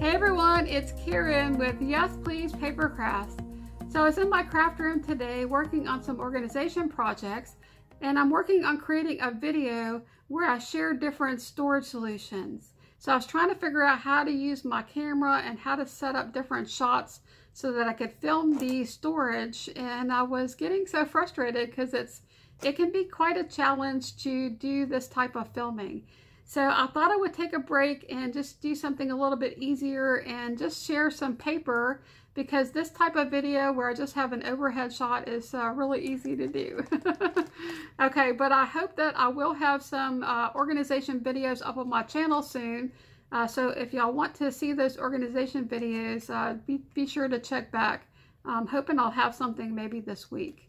Hey everyone, it's Karen with Yes Please Paper Crafts. So I was in my craft room today working on some organization projects, and I'm working on creating a video where I share different storage solutions. So I was trying to figure out how to use my camera and how to set up different shots so that I could film the storage, and I was getting so frustrated because it can be quite a challenge to do this type of filming. So I thought I would take a break and just do something a little bit easier and just share some paper, because this type of video where I just have an overhead shot is really easy to do. Okay, but I hope that I will have some organization videos up on my channel soon. So if y'all want to see those organization videos, be sure to check back. I'm hoping I'll have something maybe this week.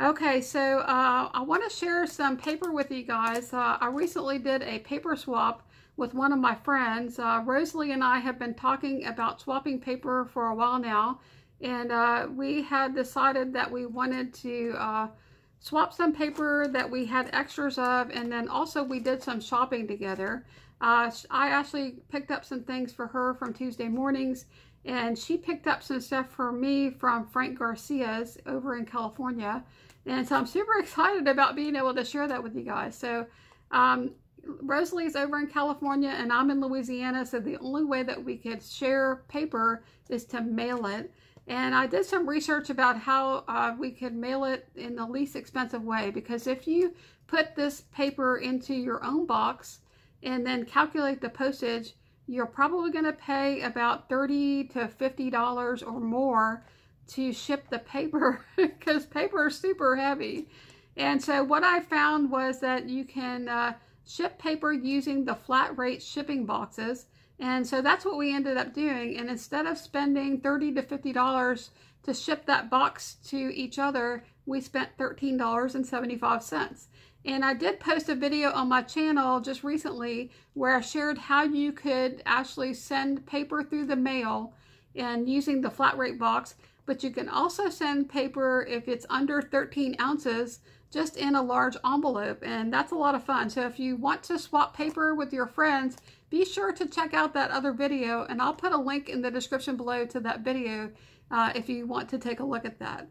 Okay, so I want to share some paper with you guys. I recently did a paper swap with one of my friends. Rosalie and I have been talking about swapping paper for a while now, and we had decided that we wanted to swap some paper that we had extras of, and then also we did some shopping together. I actually picked up some things for her from Tuesday mornings, and she picked up some stuff for me from Frank Garcia's over in California. And so I'm super excited about being able to share that with you guys. So Rosalie's over in California and I'm in Louisiana, so the only way that we could share paper is to mail it. And I did some research about how we could mail it in the least expensive way, because if you put this paper into your own box and then calculate the postage, you're probably going to pay about $30 to $50 or more to ship the paper, because paper is super heavy. And so what I found was that you can ship paper using the flat rate shipping boxes, and so that's what we ended up doing. And instead of spending $30 to $50 to ship that box to each other, we spent $13.75. And I did post a video on my channel just recently where I shared how you could actually send paper through the mail and using the flat rate box. But you can also send paper if it's under 13 ounces just in a large envelope, and that's a lot of fun. So if you want to swap paper with your friends, be sure to check out that other video, and I'll put a link in the description below to that video if you want to take a look at that.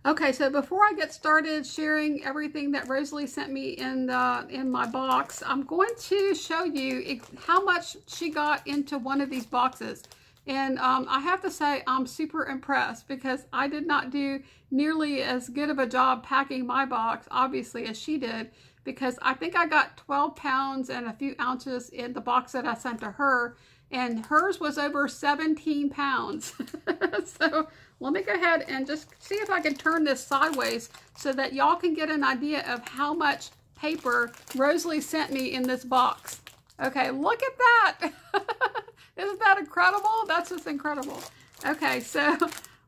Okay, so before I get started sharing everything that Rosalie sent me in my box, I'm going to show you how much she got into one of these boxes. And I have to say I'm super impressed, because I did not do nearly as good of a job packing my box, obviously, as she did, because I think I got 12 pounds and a few ounces in the box that I sent to her, and hers was over 17 pounds. So let me go ahead and just see if I can turn this sideways so that y'all can get an idea of how much paper Rosalie sent me in this box. Okay, look at that. Isn't that incredible? That's just incredible. Okay, so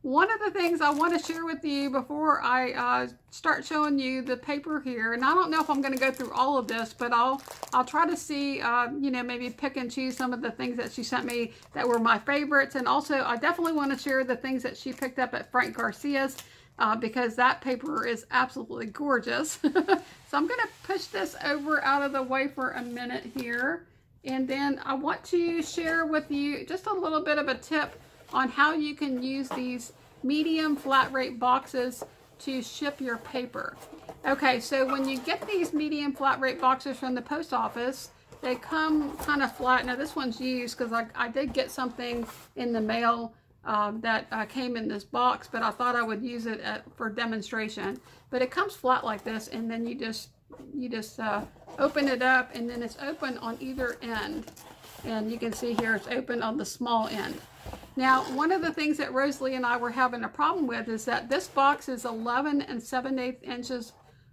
one of the things I want to share with you before I start showing you the paper here, and I don't know if I'm going to go through all of this, but I'll try to see, you know, maybe pick and choose some of the things that she sent me that were my favorites. And also, I definitely want to share the things that she picked up at Frank Garcia's, because that paper is absolutely gorgeous. So I'm going to push this over out of the way for a minute here. And then I want to share with you just a little bit of a tip on how you can use these medium flat rate boxes to ship your paper. Okay, so when you get these medium flat rate boxes from the post office, they come kind of flat. Now this one's used because I did get something in the mail that came in this box, but I thought I would use it for demonstration. But it comes flat like this, and then you just open it up, and then it's open on either end, and you can see here it's open on the small end. Now, one of the things that Rosalie and I were having a problem with is that this box is 11 7/8 inches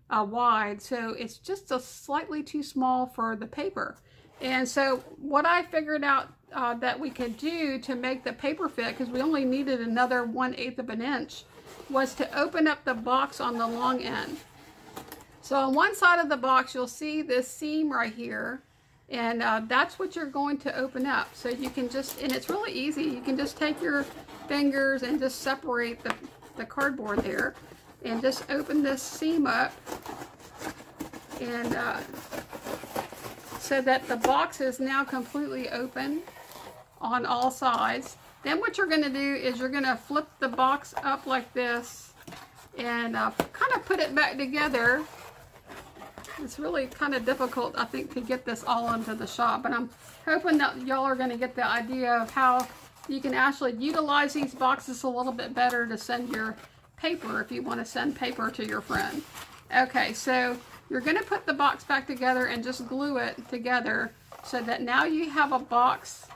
wide, so it's just slightly too small for the paper. And so what I figured out that we could do to make the paper fit, because we only needed another 1/8 of an inch, was to open up the box on the long end. So on one side of the box, you'll see this seam right here, and that's what you're going to open up. So you can just, and it's really easy, you can just take your fingers and just separate the cardboard there, and just open this seam up, and so that the box is now completely open. on all sides. Then what you're going to do is you're going to flip the box up like this and kind of put it back together. It's really kind of difficult, I think, to get this all into the shot, but I'm hoping that y'all are going to get the idea of how you can actually utilize these boxes a little bit better to send your paper if you want to send paper to your friend. Okay, so you're going to put the box back together and just glue it together so that now you have a box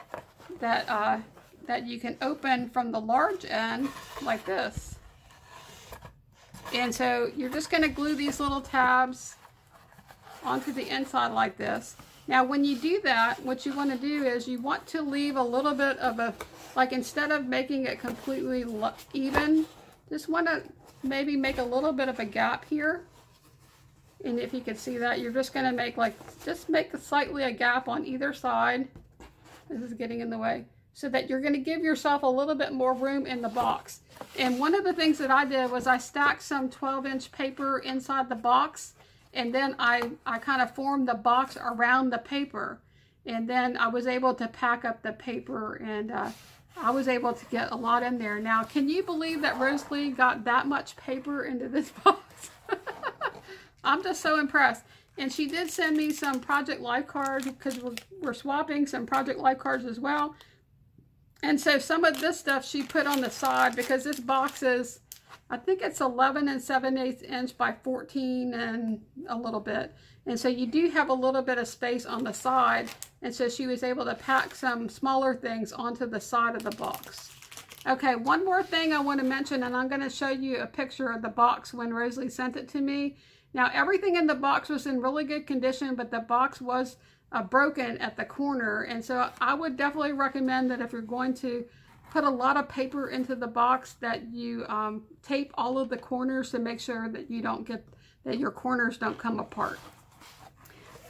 that that you can open from the large end like this. And so you're just going to glue these little tabs onto the inside like this. Now when you do that, what you want to do is you want to leave a little bit of a, like instead of making it completely even, just want to maybe make a little bit of a gap here. And if you can see that, you're just going to make just make slightly a gap on either side. This is getting in the way. So that you're going to give yourself a little bit more room in the box. And one of the things that I did was I stacked some 12-inch paper inside the box, and then I kind of formed the box around the paper. And then I was able to pack up the paper, and I was able to get a lot in there. Now, can you believe that Rosalie got that much paper into this box? I'm just so impressed. And she did send me some Project Life cards because we're swapping some Project Life cards as well. And so some of this stuff she put on the side because this box is, I think it's 11 7/8 inch by 14 and a little bit. And so you do have a little bit of space on the side. And so she was able to pack some smaller things onto the side of the box. Okay, one more thing I want to mention, and I'm going to show you a picture of the box when Rosalie sent it to me. Now everything in the box was in really good condition, but the box was broken at the corner. And so I would definitely recommend that if you're going to put a lot of paper into the box, that you tape all of the corners to make sure that you don't get, that your corners don't come apart.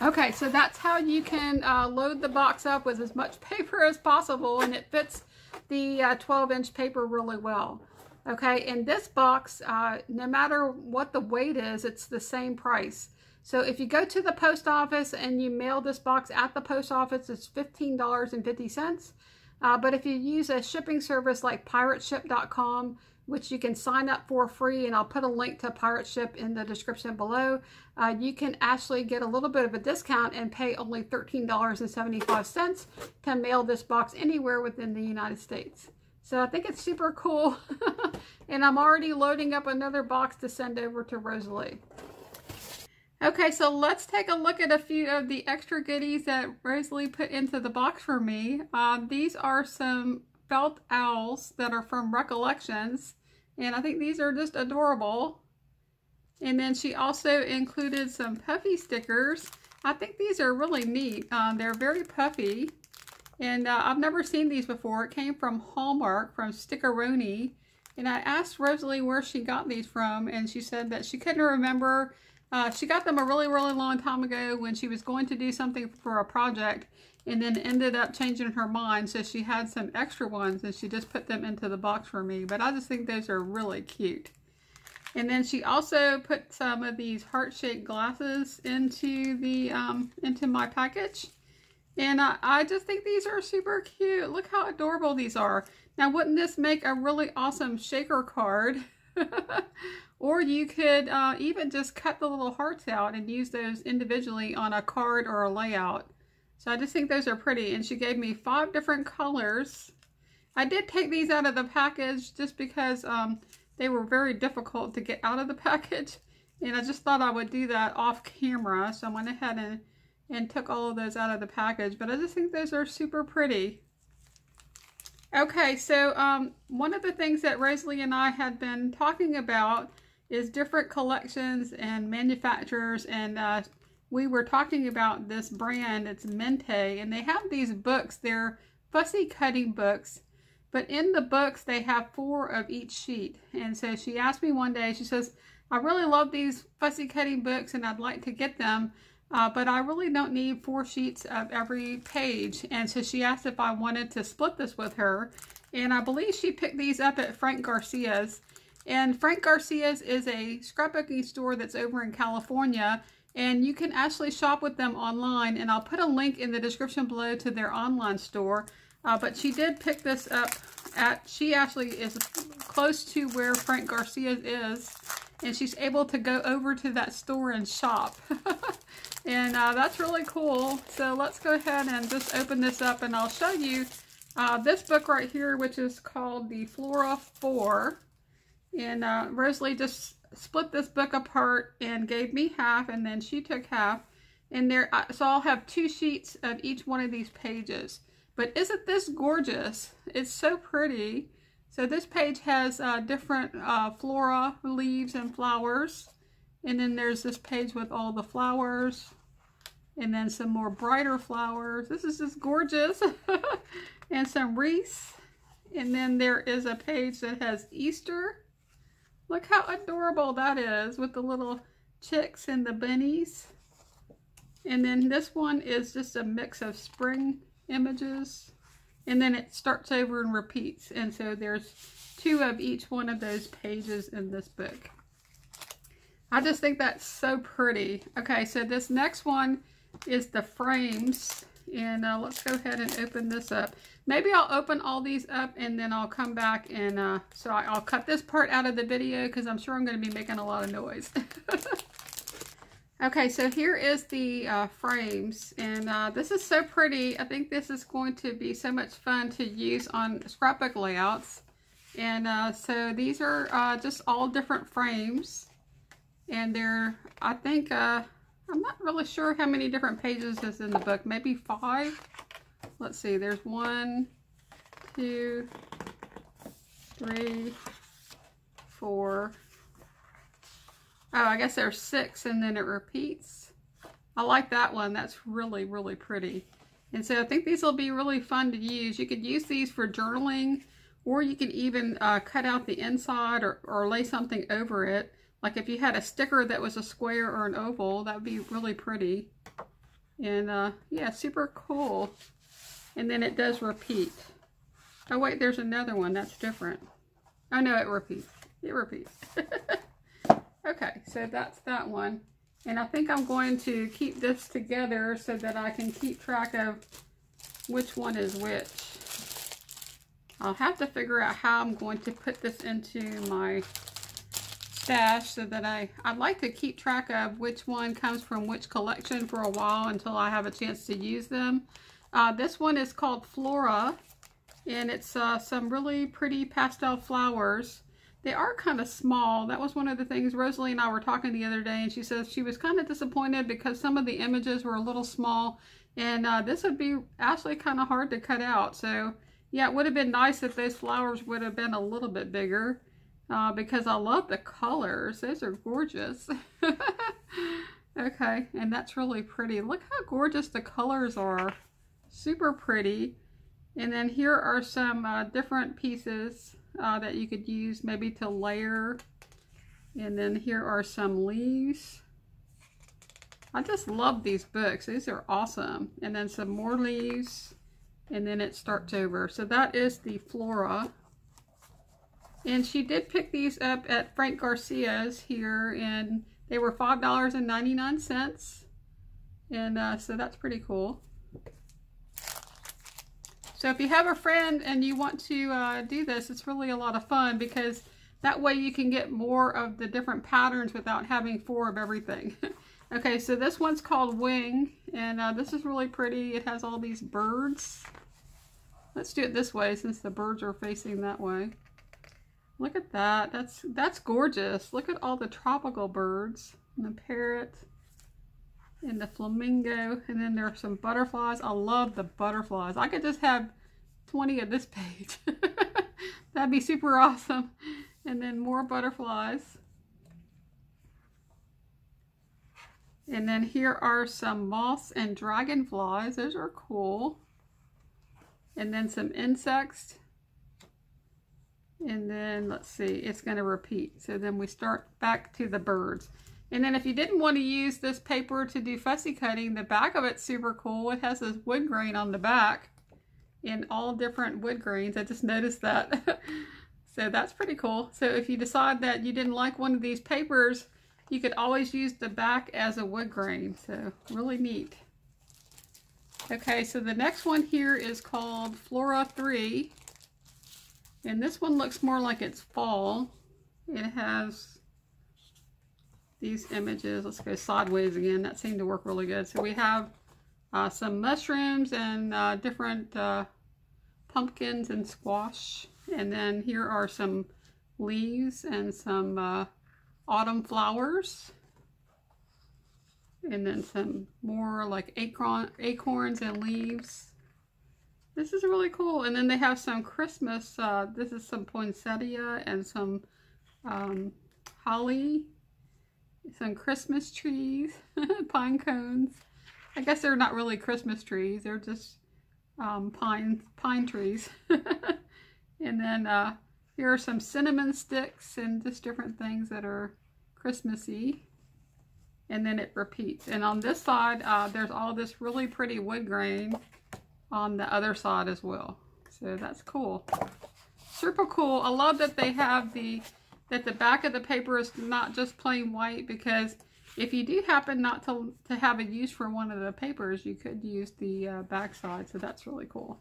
Okay, so that's how you can load the box up with as much paper as possible, and it fits the 12-inch paper really well. Okay, in this box, no matter what the weight is, it's the same price. So if you go to the post office and you mail this box at the post office, it's $15.50. But if you use a shipping service like pirateship.com, which you can sign up for free, and I'll put a link to Pirate Ship in the description below, you can actually get a little bit of a discount and pay only $13.75 to mail this box anywhere within the United States. So I think it's super cool. And I'm already loading up another box to send over to Rosalie. Okay, so let's take a look at a few of the extra goodies that Rosalie put into the box for me. These are some felt owls that are from Recollections, and I think these are just adorable. And then she also included some puffy stickers. I think these are really neat. They're very puffy, and I've never seen these before. It came from Hallmark, from Stickeroni, and I asked Rosalie where she got these from, and she said that she couldn't remember. She got them a really long time ago when she was going to do something for a project, and then ended up changing her mind, so she had some extra ones and she just put them into the box for me. But I just think those are really cute. And then she also put some of these heart-shaped glasses into the into my package, and I just think these are super cute. Look how adorable these are. Now, wouldn't this make a really awesome shaker card? Or you could even just cut the little hearts out and use those individually on a card or a layout. So I just think those are pretty. And she gave me 5 different colors. I did take these out of the package just because they were very difficult to get out of the package. And I just thought I would do that off camera. So I went ahead and took all of those out of the package. But I just think those are super pretty. Okay, so one of the things that Rosalie and I had been talking about is different collections and manufacturers, and we were talking about this brand. It's Mintay, and they have these books. They're fussy cutting books, but in the books they have 4 of each sheet. And so she asked me one day, she says, I really love these fussy cutting books and I'd like to get them, but I really don't need 4 sheets of every page. And so she asked if I wanted to split this with her, and I believe she picked these up at Frank Garcia's. And Frank Garcia's is a scrapbooking store that's over in California, and you can actually shop with them online, and I'll put a link in the description below to their online store. But she did pick this up she actually is close to where Frank Garcia is, and she's able to go over to that store and shop. And that's really cool. So let's go ahead and just open this up, and I'll show you this book right here, which is called the Flora 4. And Rosalie just split this book apart and gave me half, and then she took half. And there, so I'll have 2 sheets of each one of these pages. But isn't this gorgeous? It's so pretty. So this page has different flora, leaves, and flowers. And then there's this page with all the flowers. And then some more brighter flowers. This is just gorgeous. And some wreaths. And then there is a page that has Easter. Look how adorable that is with the little chicks and the bunnies. And then this one is just a mix of spring images, and then it starts over and repeats, and so there's 2 of each one of those pages in this book. I just think that's so pretty. Okay, so this next one is the frames, and let's go ahead and open this up. Maybe I'll open all these up and then I'll come back and so I'll cut this part out of the video because I'm sure I'm going to be making a lot of noise. Okay, so here is the frames, and this is so pretty. I think this is going to be so much fun to use on scrapbook layouts. And so these are just all different frames, and they're, I think, I'm not really sure how many different pages is in the book, maybe 5. Let's see, there's 1, 2, 3, 4. Oh, I guess there's 6, and then it repeats. I like that one. That's really, really pretty. And so I think these will be really fun to use. You could use these for journaling, or you could even cut out the inside or lay something over it. Like if you had a sticker that was a square or an oval, that would be really pretty. And yeah, super cool. And then it does repeat. Oh wait, there's another one that's different. Oh no, it repeats. It repeats. Okay, so that's that one. And I think I'm going to keep this together so that I can keep track of which one is which. I'll have to figure out how I'm going to put this into my stash so that I'd like to keep track of which one comes from which collection for a while until I have a chance to use them. This one is called Flora, and it's some really pretty pastel flowers. They are kind of small. That was one of the things Rosalie and I were talking the other day, and she says she was kind of disappointed because some of the images were a little small, and this would be actually kind of hard to cut out. So yeah, it would have been nice if those flowers would have been a little bit bigger because I love the colors. Those are gorgeous. Okay, and that's really pretty. Look how gorgeous the colors are. Super pretty. And then here are some different pieces that you could use maybe to layer. And then here are some leaves. I just love these books. These are awesome. And then some more leaves. And then it starts over. So that is the Flora. And she did pick these up at Frank Garcia's here, and they were $5.99. And so that's pretty cool. So if you have a friend and you want to do this, it's really a lot of fun because that way you can get more of the different patterns without having 4 of everything. Okay, so this one's called Wing, and this is really pretty. It has all these birds. Let's do it this way since the birds are facing that way. Look at that. That's gorgeous. Look at all the tropical birds and the parrot and the flamingo, and then there are some butterflies. I love the butterflies. I could just have 20 of this page. That'd be super awesome. And then more butterflies. And then here are some moths and dragonflies. Those are cool. And then some insects. And then let's see, it's going to repeat. So then we start back to the birds. And then if you didn't want to use this paper to do fussy cutting, the back of it's super cool. It has this wood grain on the back in all different wood grains. I just noticed that. So that's pretty cool. So if you decide that you didn't like one of these papers, you could always use the back as a wood grain. So really neat. Okay, so the next one here is called Flora 3. And this one looks more like it's fall. It has these images. Let's go sideways again. That seemed to work really good. So we have some mushrooms and different pumpkins and squash. And then here are some leaves and some autumn flowers. And then some more like acorns and leaves. This is really cool. And then they have some Christmas, this is some poinsettia and some holly, some Christmas trees, pine cones. I guess they're not really Christmas trees, they're just pine trees. And then here are some cinnamon sticks and just different things that are Christmassy. And then it repeats. And on this side, there's all this really pretty wood grain on the other side as well. So that's cool. Super cool. I love that they have that the back of the paper is not just plain white, because if you do happen not to have a use for one of the papers, you could use the back side. So that's really cool.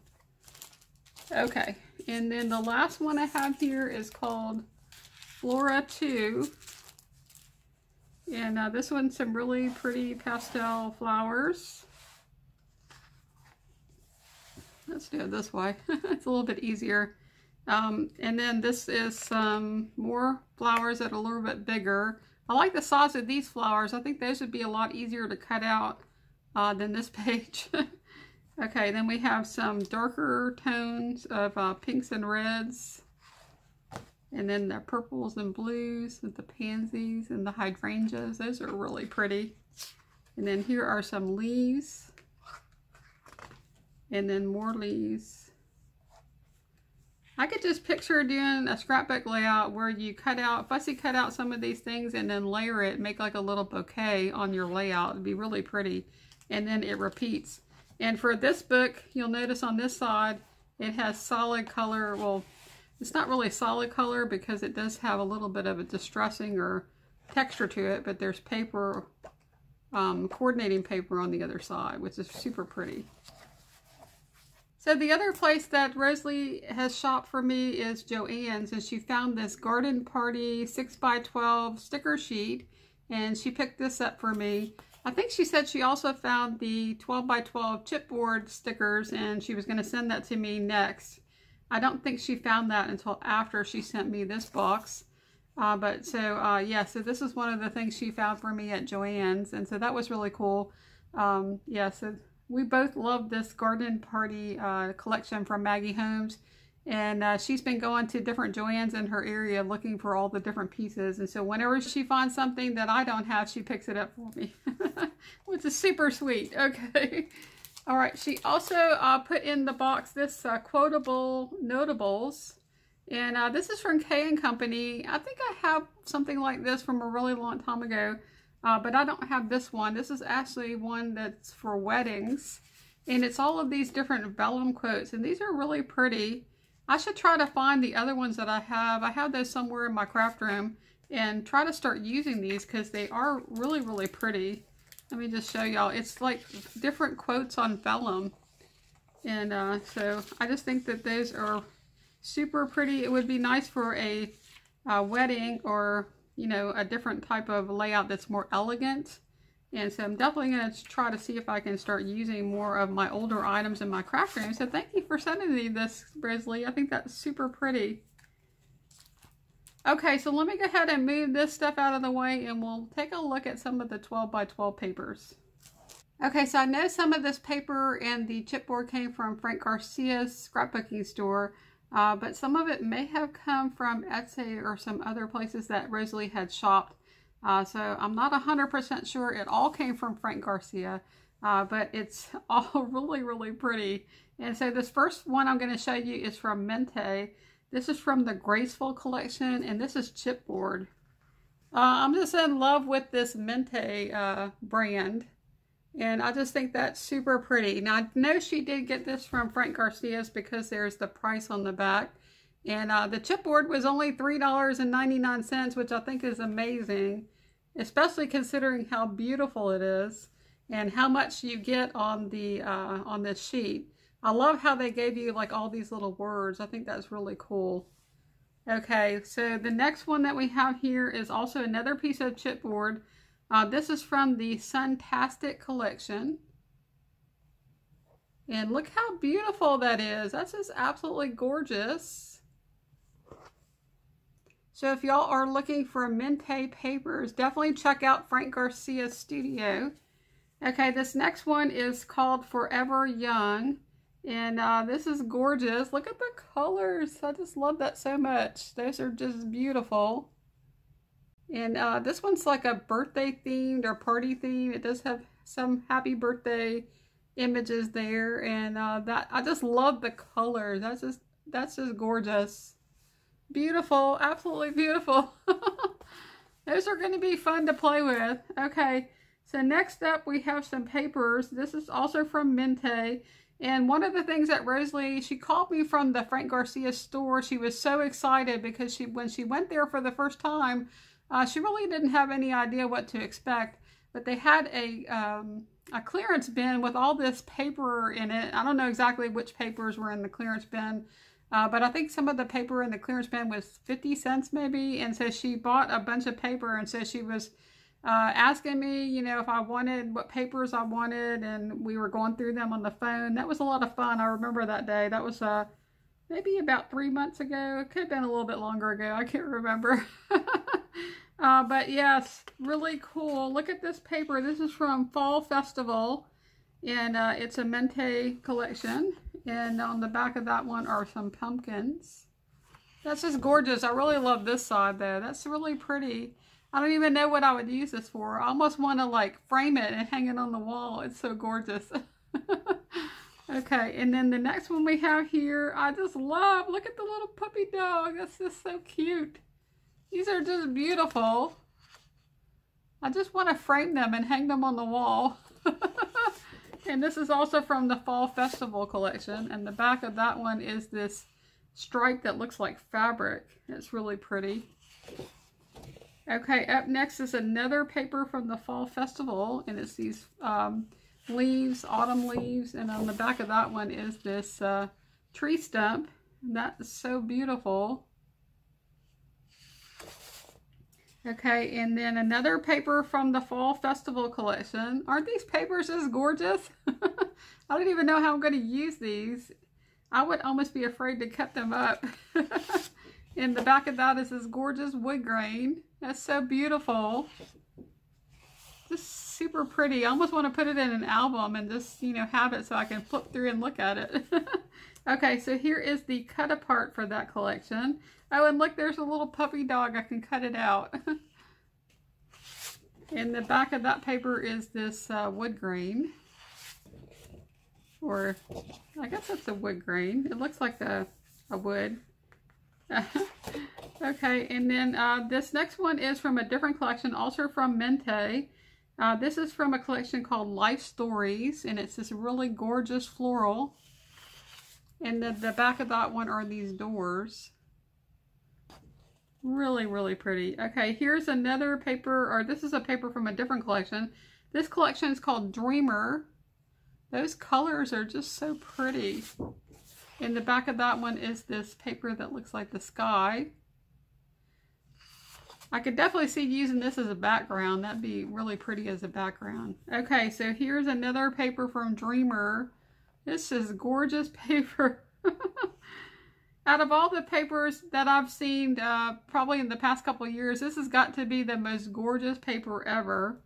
Okay. And then the last one I have here is called Flora 2. And this one's some really pretty pastel flowers. Let's do it this way. It's a little bit easier. And then this is some more flowers that are a little bit bigger. I like the size of these flowers. I think those would be a lot easier to cut out than this page. Okay, then we have some darker tones of pinks and reds. And then the purples and blues with the pansies and the hydrangeas. Those are really pretty. And then here are some leaves. And then more leaves. I could just picture doing a scrapbook layout where you fussy cut out some of these things and then layer it, make like a little bouquet on your layout. It'd be really pretty. And then it repeats. And for this book, you'll notice on this side, it has solid color. Well, it's not really solid color because it does have a little bit of a distressing or texture to it, but there's paper, coordinating paper on the other side, which is super pretty. So the other place that Rosalie has shopped for me is Joann's, and she found this Garden Party 6x12 sticker sheet, and she picked this up for me. I think she said she also found the 12x12 chipboard stickers, and she was going to send that to me next. I don't think she found that until after she sent me this box. Yeah, so this is one of the things she found for me at Joann's, and so that was really cool. Yeah, so we both love this Garden Party collection from Maggie Holmes, and she's been going to different Joann's in her area looking for all the different pieces, and so whenever she finds something that I don't have, she picks it up for me, which is super sweet. Okay. All right, she also put in the box this quotable notables, and this is from K&Company. I think I have something like this from a really long time ago, but I don't have this one. This is actually one that's for weddings, and it's all of these different vellum quotes, and these are really pretty. I should try to find the other ones that I have. I have those somewhere in my craft room, and try to start using these because they are really, really pretty. Let me just show y'all. It's like different quotes on vellum. And so I just think that those are super pretty. It would be nice for a wedding or, you know, a different type of layout that's more elegant. And so I'm definitely going to try to see if I can start using more of my older items in my craft room. So thank you for sending me this, Rosalie. I think that's super pretty. Okay, so let me go ahead and move this stuff out of the way, and we'll take a look at some of the 12x12 papers. Okay, so I know some of this paper and the chipboard came from Frank Garcia's scrapbooking store, but some of it may have come from Etsy or some other places that Rosalie had shopped. So I'm not 100% sure it all came from Frank Garcia, but it's all really, really pretty. And so this first one I'm going to show you is from Mintay. This is from the Graceful collection, and this is chipboard. I'm just in love with this Mintay brand, and I just think that's super pretty. Now, I know she did get this from Frank Garcia's because there's the price on the back, and the chipboard was only $3.99, which I think is amazing, especially considering how beautiful it is. and how much you get on the on this sheet. I love how they gave you like all these little words. I think that's really cool. Okay, so the next one that we have here is also another piece of chipboard. This is from the Suntastic collection. And look how beautiful that is. That's just absolutely gorgeous. So if y'all are looking for Mintay papers, definitely check out Frank Garcia Studio. Okay, this next one is called Forever Young. And this is gorgeous. Look at the colors. I just love that so much. Those are just beautiful. And this one's like a birthday themed or party theme. It does have some happy birthday images there. And that I just love the colors. That's just gorgeous. Beautiful. Absolutely beautiful. Those are going to be fun to play with. Okay. So next up we have some papers. This is also from Mintay. And one of the things that Rosalie, she called me from the Frank Garcia store. She was so excited because when she went there for the first time, she really didn't have any idea what to expect. But they had a clearance bin with all this paper in it. I don't know exactly which papers were in the clearance bin, but I think some of the paper in the clearance bin was 50 cents maybe. And so she bought a bunch of paper, and so she was asking me, you know, if I wanted, what papers I wanted, and we were going through them on the phone. That was a lot of fun. I remember that day. That was maybe about 3 months ago. It could have been a little bit longer ago. I can't remember. But yes, really cool. Look at this paper. This is from Fall Festival, and it's a Mintay collection. And on the back of that one are some pumpkins. That's just gorgeous. I really love this side though. That's really pretty. I don't even know what I would use this for. I almost want to like frame it and hang it on the wall. It's so gorgeous. Okay, and then the next one we have here, I just love. Look at the little puppy dog. That's just so cute. These are just beautiful. I just want to frame them and hang them on the wall. And this is also from the Fall Festival collection. And the back of that one is this stripe that looks like fabric. It's really pretty. Okay, up next is another paper from the Fall Festival, and it's these leaves, autumn leaves, and on the back of that one is this tree stump. That is so beautiful. Okay, and then another paper from the Fall Festival collection. Aren't these papers just gorgeous? I don't even know how I'm going to use these. I would almost be afraid to cut them up. In the back of that is this gorgeous wood grain. That's so beautiful. Just super pretty. I almost want to put it in an album and just, you know, have it so I can flip through and look at it. Okay, so here is the cut apart for that collection. Oh, and look, there's a little puppy dog. I can cut it out. In the back of that paper is this wood grain. Or, I guess that's a wood grain. It looks like a wood. Okay, and then this next one is from a different collection, also from Mintay. This is from a collection called Life Stories, and it's this really gorgeous floral. And the back of that one are these doors. Really, really pretty. Okay, here's another paper, or this is a paper from a different collection. This collection is called Dreamer. Those colors are just so pretty. In the back of that one is this paper that looks like the sky. I could definitely see using this as a background. That'd be really pretty as a background. Okay, so here's another paper from Dreamer. This is gorgeous paper. Out of all the papers that I've seen probably in the past couple of years, this has got to be the most gorgeous paper ever.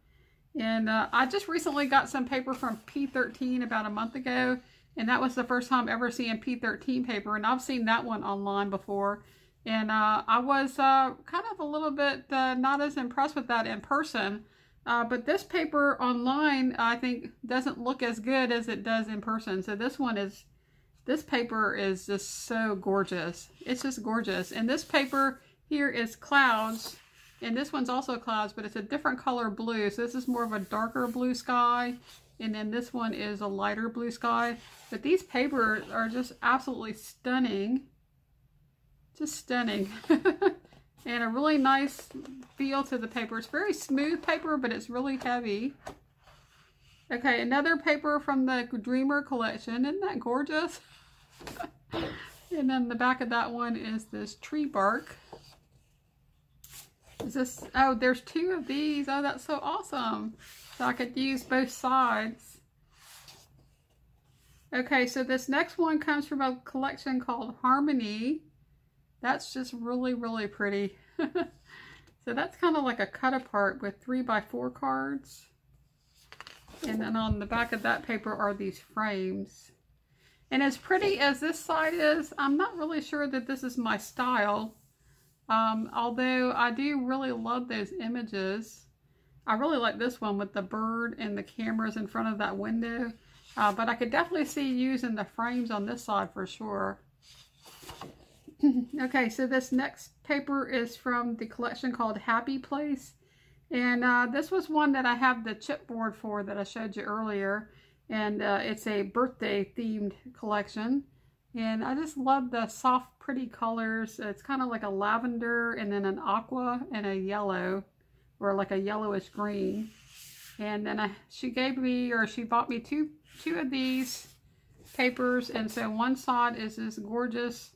And I just recently got some paper from P13 about a month ago. And that was the first time ever seeing P13 paper. And I've seen that one online before. And I was kind of a little bit not as impressed with that in person. But this paper online, I think, doesn't look as good as it does in person. So this paper is just so gorgeous. It's just gorgeous. And this paper here is clouds. And this one's also clouds, but it's a different color blue. So this is more of a darker blue sky. And then this one is a lighter blue sky. But these papers are just absolutely stunning. Just stunning. And a really nice feel to the paper. It's very smooth paper, but it's really heavy. Okay, another paper from the Dreamer collection. Isn't that gorgeous? And then the back of that one is this tree bark. Is this, oh, there's two of these. Oh, that's so awesome. So I could use both sides. Okay, so this next one comes from a collection called Harmony. That's just really, really pretty. So that's kind of like a cut apart with 3x4 cards. And then on the back of that paper are these frames. And as pretty as this side is, I'm not really sure that this is my style. Although I do really love those images. I really like this one with the bird and the cameras in front of that window. But I could definitely see using the frames on this side for sure. Okay, so this next paper is from the collection called 𝗃𝗵𝗁𝗂. And this was one that I have the chipboard for that I showed you earlier. And it's a birthday themed collection. And I just love the soft, pretty colors. It's kind of like a lavender and then an aqua and a yellow, or like a yellowish green. And then she bought me two of these papers. And so one side is this gorgeous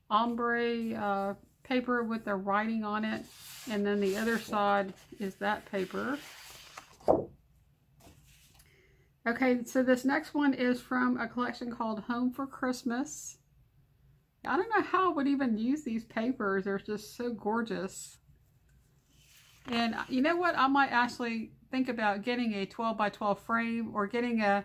ombre paper with the writing on it. And then the other side is that paper. Okay, so this next one is from a collection called Home for Christmas. I don't know how I would even use these papers. They're just so gorgeous. And you know what? I might actually think about getting a 12x12 frame, or getting a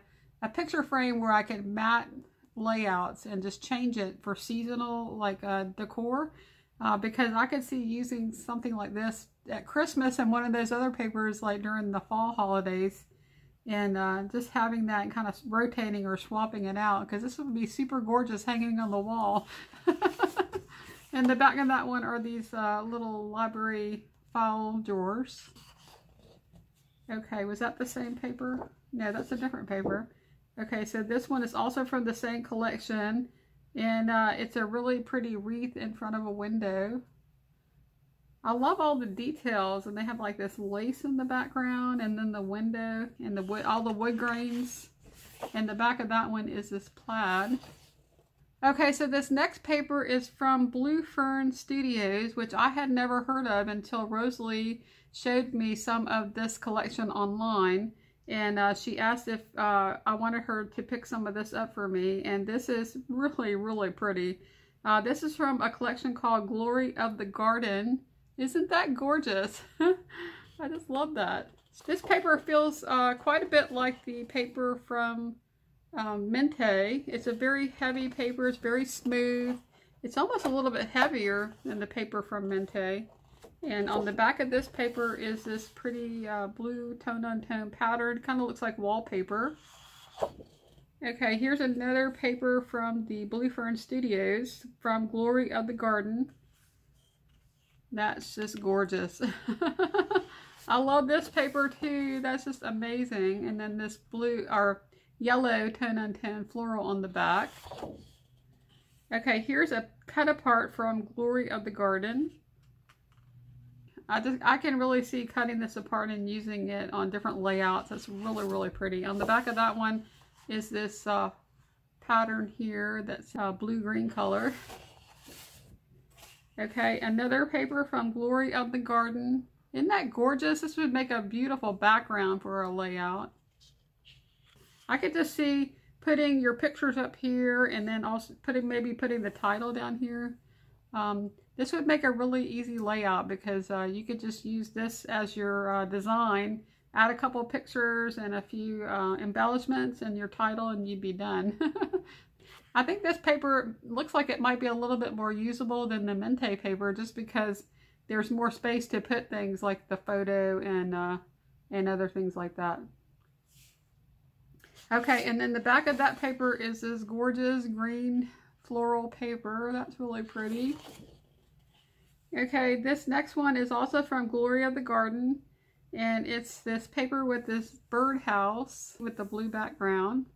picture frame where I could mat layouts and just change it for seasonal like decor. Because I could see using something like this at Christmas and one of those other papers like during the fall holidays. And just having that and kind of rotating or swapping it out, because this would be super gorgeous hanging on the wall. And the back of that one are these little library file drawers. Okay, was that the same paper? No, that's a different paper. Okay, so this one is also from the same collection, and it's a really pretty wreath in front of a window. I love all the details, and they have like this lace in the background, and then the window and the wood, all the wood grains. And the back of that one is this plaid. Okay, so this next paper is from Fern Studios, which I had never heard of until Rosalie showed me some of this collection online. And she asked if I wanted her to pick some of this up for me. And this is really, really pretty. This is from a collection called 𝗬𝗵𝗀𝗀𝗍𝗀. Isn't that gorgeous? I just love that. This paper feels quite a bit like the paper from Mintay. It's a very heavy paper. It's very smooth. It's almost a little bit heavier than the paper from Mintay. And on the back of this paper is this pretty blue tone-on-tone pattern. Kind of looks like wallpaper. Okay, here's another paper from the Fern Studios from 𝗬𝗵𝗀𝗀𝗍𝗀. That's just gorgeous. I love this paper too. That's just amazing. And then this blue or yellow tone-on-tone floral on the back. Okay, here's a cut apart from 𝗬𝗵𝗀𝗀𝗍𝗀. I can really see cutting this apart and using it on different layouts. That's really, really pretty. On the back of that one is this pattern here that's blue-green color. Okay, another paper from 𝗬𝗵𝗀𝗀𝗍𝗀. Isn't that gorgeous? This would make a beautiful background for a layout. I could just see putting your pictures up here and then also maybe putting the title down here. This would make a really easy layout because you could just use this as your design, add a couple pictures and a few embellishments and your title, and you'd be done. I think this paper looks like it might be a little bit more usable than the Mintay paper, just because there's more space to put things like the photo and other things like that. Okay, and then the back of that paper is this gorgeous green floral paper. That's really pretty. Okay, this next one is also from 𝗬𝗵𝗀𝗀𝗍𝗀, and it's this paper with this birdhouse with the blue background.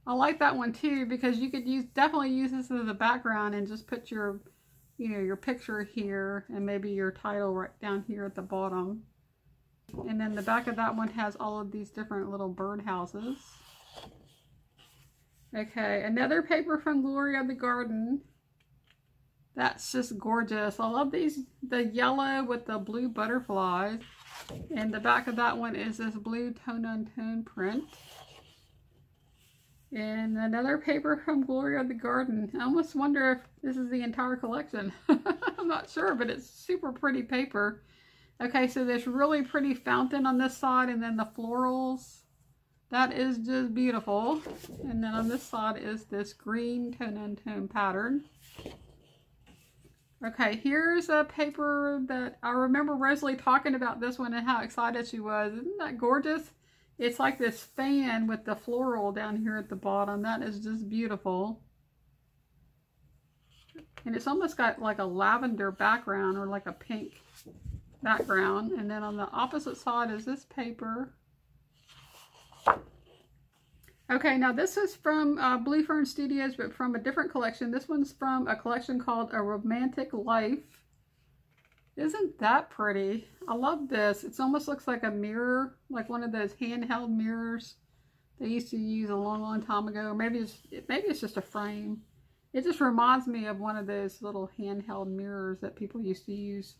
I like that one too because you could definitely use this as a background and just put your, your picture here and maybe your title right down here at the bottom. And then the back of that one has all of these different little bird houses. Okay, another paper from Glory of the Garden. That's just gorgeous. I love these, the yellow with the blue butterflies. And the back of that one is this blue tone-on-tone print. And another paper from Glory of the Garden. I almost wonder if this is the entire collection. I'm not sure, but it's super pretty paper. Okay, so there's really pretty fountain on this side, and then the florals. That is just beautiful. And then on this side is this green tone-on-tone pattern. Okay, here's a paper that I remember Rosalie talking about this one and how excited she was. Isn't that gorgeous? It's like this fan with the floral down here at the bottom. That is just beautiful. And it's almost got like a lavender background or like a pink background. And then on the opposite side is this paper. Okay, now this is from Fern Studios, but from a different collection. This one's from a collection called A Romantic Life. Isn't that pretty? I love this. It almost looks like a mirror, like one of those handheld mirrors they used to use a long, long time ago. Or maybe it's just a frame. It just reminds me of one of those little handheld mirrors that people used to use.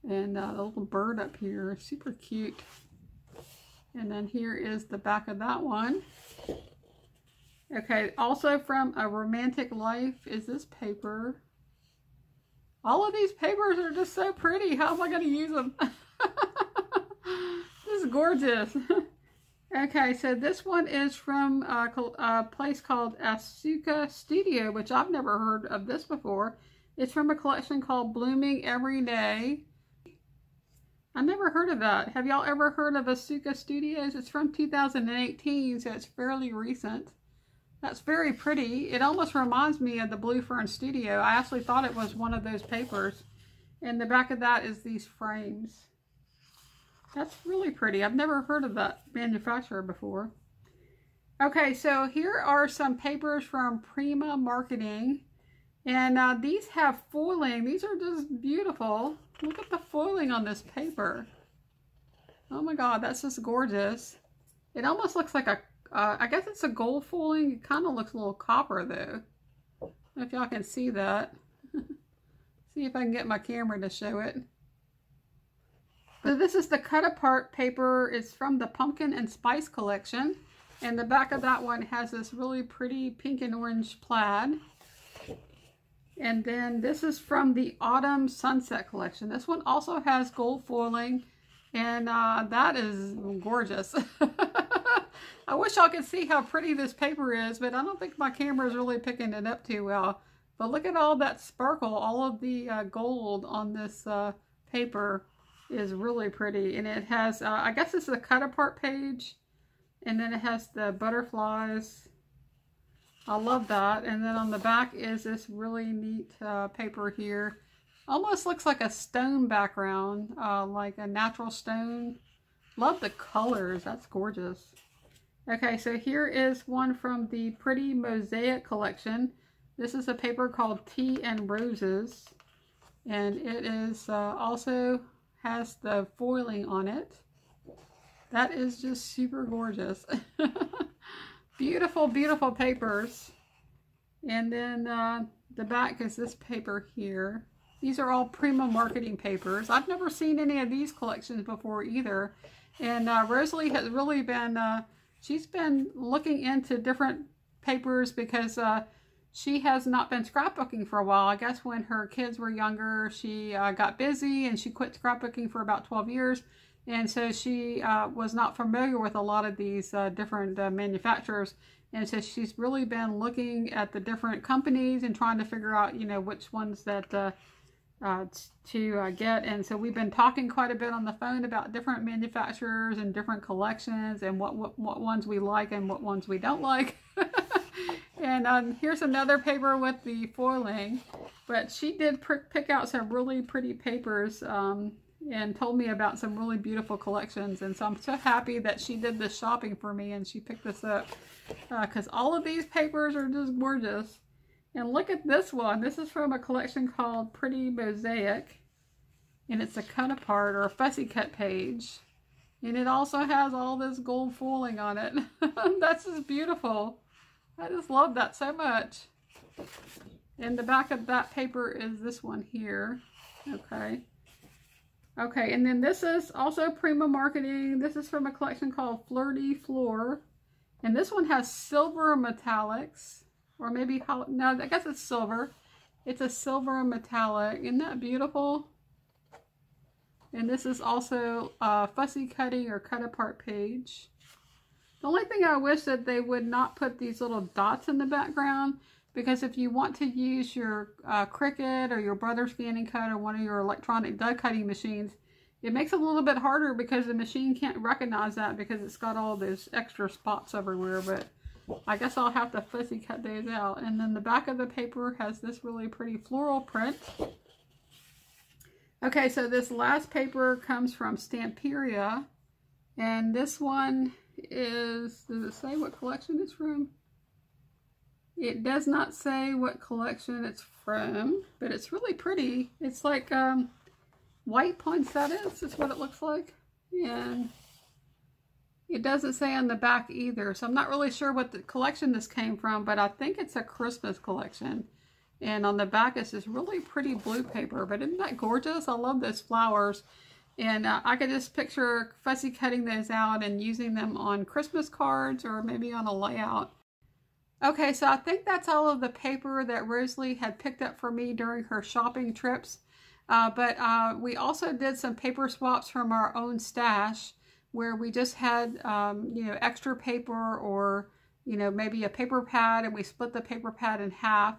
And the little bird up here, super cute. And then here is the back of that one. Okay, also from A Romantic Life is this paper. All of these papers are just so pretty. How am I going to use them? This is gorgeous. Okay, so this one is from a place called 𝗬𝗏𝗂𝗧 Studio, which I've never heard of this before. It's from a collection called Blooming Every Day. I never heard of that. Have y'all ever heard of 𝗬𝗏𝗧 Studios? It's from 2018, so it's fairly recent. That's very pretty. It almost reminds me of the Fern Studio. I actually thought it was one of those papers. And the back of that is these frames. That's really pretty. I've never heard of that manufacturer before. Okay, so here are some papers from Prima Marketing. And these have foiling. These are just beautiful. Look at the foiling on this paper. Oh my God, that's just gorgeous. It almost looks like a, I guess it's a gold foiling. It kind of looks a little copper though. I don't know if y'all can see that. See if I can get my camera to show it. So this is the cut apart paper. It's from the Pumpkin and Spice collection. And the back of that one has this really pretty pink and orange plaid. And then this is from the Autumn Sunset collection. This one also has gold foiling, and that is gorgeous. I wish y'all could see how pretty this paper is, but I don't think my camera is really picking it up too well. But look at all that sparkle. All of the gold on this paper is really pretty. And it has, I guess it's a cut apart page, and then it has the butterflies. I love that. And then on the back is this really neat paper here. Almost looks like a stone background, like a natural stone. Love the colors. That's gorgeous. Okay, so here is one from the Pretty Mosaic collection. This is a paper called Tea and Roses. And it is also has the foiling on it. That is just super gorgeous. Beautiful, beautiful papers. And then the back is this paper here. These are all Prima Marketing papers. I've never seen any of these collections before either. And Rosalie has really been, she's been looking into different papers because she has not been scrapbooking for a while. I guess when her kids were younger, she got busy and she quit scrapbooking for about 12 years. And so she was not familiar with a lot of these different manufacturers. And so she's really been looking at the different companies and trying to figure out, you know, which ones that to get. And so we've been talking quite a bit on the phone about different manufacturers and different collections and what ones we like and what ones we don't like. And here's another paper with the foiling. But she did pick out some really pretty papers and told me about some really beautiful collections. And so I'm so happy that she did this shopping for me and she picked this up because all of these papers are just gorgeous. And look at this one. This is from a collection called Pretty Mosaic. and it's a cut apart or a fussy cut page. And it also has all this gold foiling on it. That's just beautiful. I just love that so much. And the back of that paper is this one here. Okay. Okay, and then this is also Prima Marketing. This is from a collection called 𝗫𝗏𝗄𝗏. And this one has silver metallics. Or maybe, no, I guess it's silver. It's a silver metallic. Isn't that beautiful? And this is also a fussy cutting or cut apart page. The only thing I wish that they would not put these little dots in the background, because if you want to use your Cricut or your Brother Scanning Cut or one of your electronic die cutting machines, it makes it a little bit harder because the machine can't recognize that because it's got all those extra spots everywhere. But I guess I'll have to fussy cut those out. And then the back of the paper has this really pretty floral print. Okay, so this last paper comes from 𝗵𝗵𝗃𝗃𝗀𝗃, and this one is, does it say what collection it's from? It does not say what collection it's from, but it's really pretty. It's like white poinsettias is what it looks like, and it doesn't say on the back either, so I'm not really sure what the collection this came from, but I think it's a Christmas collection. And on the back is this really pretty blue paper. But isn't that gorgeous? I love those flowers. And I could just picture fussy cutting those out and using them on Christmas cards or maybe on a layout. Okay, so I think that's all of the paper that Rosalie had picked up for me during her shopping trips. But we also did some paper swaps from our own stash where we just had, you know, extra paper or, you know, maybe a paper pad, and we split the paper pad in half.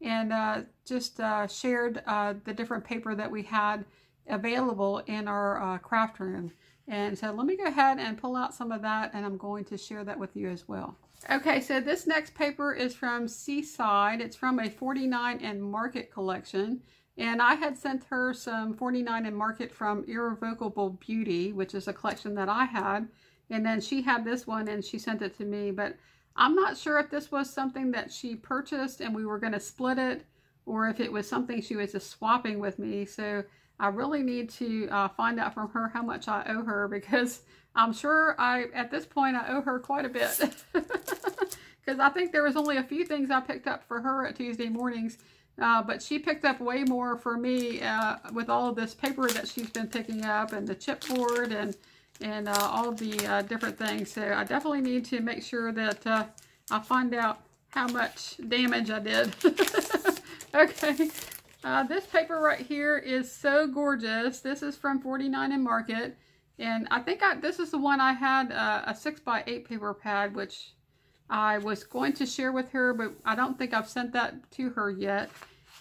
And just shared the different paper that we had available in our craft room. And so let me go ahead and pull out some of that, and I'm going to share that with you as well. Okay, so this next paper is from Seaside. It's from a 49 and Market collection. And I had sent her some 49 and Market from 𝗪𝗪𝗪𝗪 Beauty, which is a collection that I had. And then she had this one and she sent it to me. But I'm not sure if this was something that she purchased and we were going to split it, or if it was something she was just swapping with me. So I really need to find out from her how much I owe her, because I'm sure at this point I owe her quite a bit. Because I think there was only a few things I picked up for her at Tuesday mornings, but she picked up way more for me with all of this paper that she's been picking up, and the chipboard and all the different things. So I definitely need to make sure that I find out how much damage I did. Okay, this paper right here is so gorgeous. This is from 49 and Market, and I think this is the one I had a 6x8 paper pad, which I was going to share with her, but I don't think I've sent that to her yet.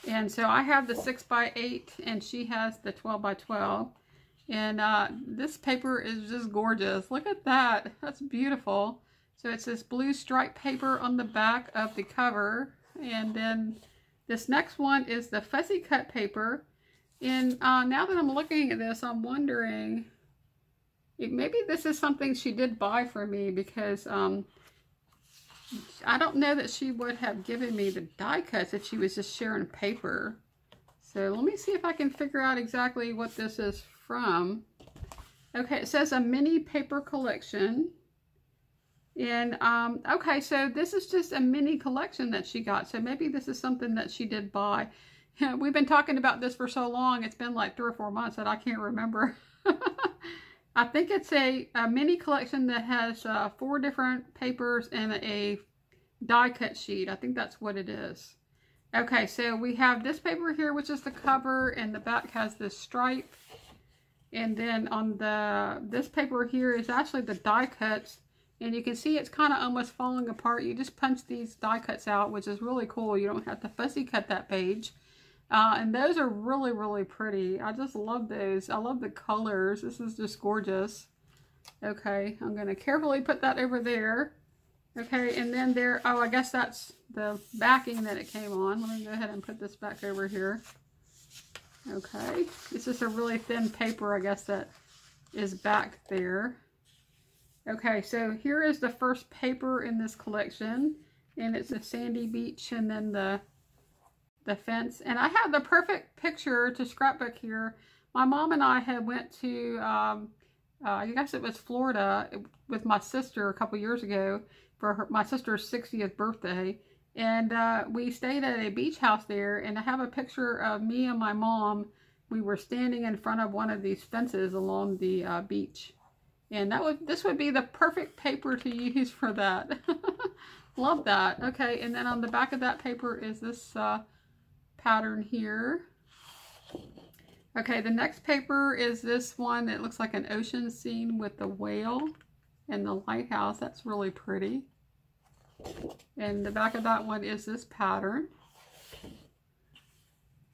And so I have the 6x8 and she has the 12x12. And this paper is just gorgeous. Look at that. That's beautiful. So it's this blue stripe paper on the back of the cover. And then this next one is the fussy cut paper. And now that I'm looking at this, I'm wondering if maybe this is something she did buy for me, because I don't know that she would have given me the die cuts if she was just sharing paper. So let me see if I can figure out exactly what this is from. Okay, it says a mini paper collection. And okay, so this is just a mini collection that she got. So maybe this is something that she did buy. We've been talking about this for so long. It's been like 3 or 4 months that I can't remember. I think it's a mini collection that has 4 different papers and a die cut sheet. I think that's what it is. Okay, so we have this paper here, which is the cover, and the back has this stripe. And then on this paper here is actually the die cuts, and you can see it's kind of almost falling apart. You just punch these die cuts out, which is really cool. You don't have to fussy cut that page. And those are really, really pretty. I just love those. I love the colors. This is just gorgeous. Okay, I'm going to carefully put that over there. Okay, and then there, oh, I guess that's the backing that it came on. Let me go ahead and put this back over here. Okay, this is a really thin paper, I guess, that is back there. Okay, so here is the first paper in this collection, and it's a sandy beach, and then the fence. And I have the perfect picture to scrapbook here. My mom and I had went to, I guess it was Florida with my sister a couple years ago for my sister's 60th birthday. And we stayed at a beach house there, and I have a picture of me and my mom. We were standing in front of one of these fences along the beach. And this would be the perfect paper to use for that. Love that. Okay, and then on the back of that paper is this pattern here. Okay, the next paper is this one. It looks like an ocean scene with the whale and the lighthouse. That's really pretty. And the back of that one is this pattern.